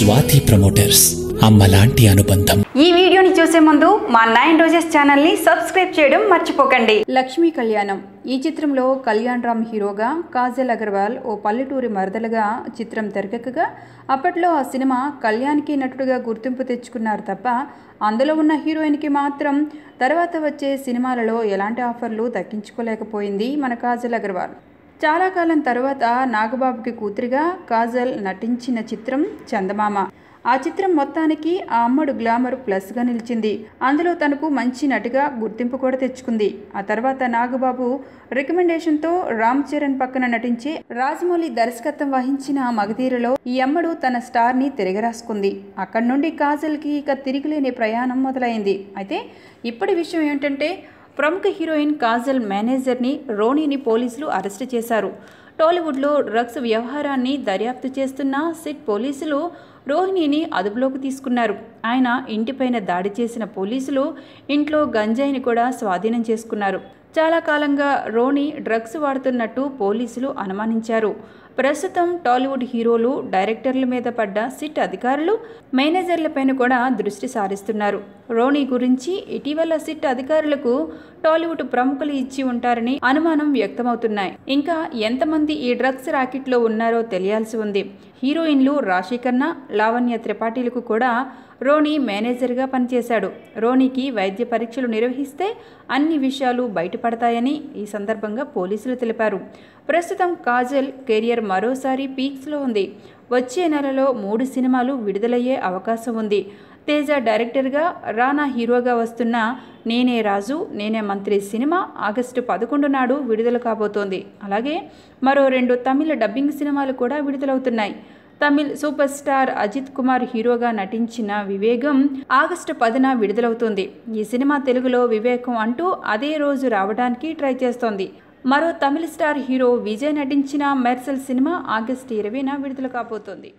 Swathi promoters అమ్మలాంటి అనుబంధం. ఈ వీడియోని చూసే ముందు మా 9 రోజెస్ ఛానల్ ని సబ్స్క్రైబ్ చేయడం మర్చిపోకండి. లక్ష్మీ కళ్యాణం ఈ చిత్రంలో కళ్యాణ్ రామ్ హీరోగా, కాజల్ అగర్వాల్ ఓ పల్లెటూరి మరదలుగా చిత్రం తెరకెక్కగా అప్పట్లో ఆ సినిమా కళ్యాణ్కి నటుడుగా గుర్తింపు తెచ్చుకున్నారు తప్ప అందులో ఉన్న హీరోయిన్కి మాత్రం తర్వాత వచ్చే సినిమాలలో ఎలాంటి ఆఫర్లు దక్కించుకోలేకపోయింది మన కాజల్ అగర్వాల్. చాలా కాలం తర్వాత నాగబాబుకి కూతురిగా కాజల్ నటించిన చిత్రం చందమామ. ఆ చిత్రం మొత్తానికి ఆ అమ్మడు గ్లామర్ ప్లస్గా నిలిచింది. అందులో తనకు మంచి నటిగా గుర్తింపు కూడా తెచ్చుకుంది. ఆ తర్వాత నాగబాబు రికమెండేషన్తో రామ్ చరణ్ పక్కన నటించే రాజమౌళి దర్శకత్వం వహించిన మగధీరలో ఈ అమ్మడు తన స్టార్ని తిరగరాసుకుంది. అక్కడి నుండి కాజల్కి ఇక తిరిగిలేని ప్రయాణం మొదలైంది. అయితే ఇప్పటి విషయం ఏంటంటే ప్రముఖ హీరోయిన్ కాజల్ మేనేజర్ని రోనీని పోలీసులు అరెస్టు చేశారు. టాలీవుడ్లో డ్రగ్స్ వ్యవహారాన్ని దర్యాప్తు చేస్తున్న సిట్ పోలీసులు రోహిణిని అదుపులోకి తీసుకున్నారు. ఆయన ఇంటిపైన దాడి చేసిన పోలీసులు ఇంట్లో గంజాయిని కూడా స్వాధీనం చేసుకున్నారు. చాలా కాలంగా రోని డ్రగ్స్ వాడుతున్నట్టు పోలీసులు అనుమానించారు. ప్రస్తుతం టాలీవుడ్ హీరోలు, డైరెక్టర్ల మీద పడ్డ సిట్ అధికారులు మేనేజర్లపైన కూడా దృష్టి సారిస్తున్నారు. రోని గురించి ఇటీవల సిట్ అధికారులకు టాలీవుడ్ ప్రముఖులు ఇచ్చి ఉంటారని అనుమానం వ్యక్తమవుతున్నాయి. ఇంకా ఎంతమంది ఈ డ్రగ్స్ రాకెట్లో ఉన్నారో తెలియాల్సి ఉంది. హీరోయిన్లు రాశి ఖన్నా, లావణ్య త్రిపాఠిలకు కూడా రోని మేనేజర్గా పనిచేశాడు. రోనీకి వైద్య పరీక్షలు నిర్వహిస్తే అన్ని విషయాలు బయటపడతాయని ఈ సందర్భంగా పోలీసులు తెలిపారు. ప్రస్తుతం కాజల్ కెరియర్ మరోసారి పీక్స్లో ఉంది. వచ్చే నెలలో 3 సినిమాలు విడుదలయ్యే అవకాశం ఉంది. తేజ డైరెక్టర్గా, రానా హీరోగా వస్తున్న నేనే రాజు నేనే మంత్రి సినిమా ఆగస్టు 11 నాడు విడుదల కాబోతోంది. అలాగే మరో 2 తమిళ డబ్బింగ్ సినిమాలు కూడా విడుదలవుతున్నాయి. తమిళ్ సూపర్ స్టార్ అజిత్ కుమార్ హీరోగా నటించిన వివేగం ఆగస్టు 10న విడుదలవుతుంది. ఈ సినిమా తెలుగులో వివేకం అంటూ అదే రోజు రావడానికి ట్రై చేస్తోంది. మరో తమిళ స్టార్ హీరో విజయ్ నటించిన మెర్సల్ సినిమా ఆగస్టు 20న విడుదల కాబోతోంది.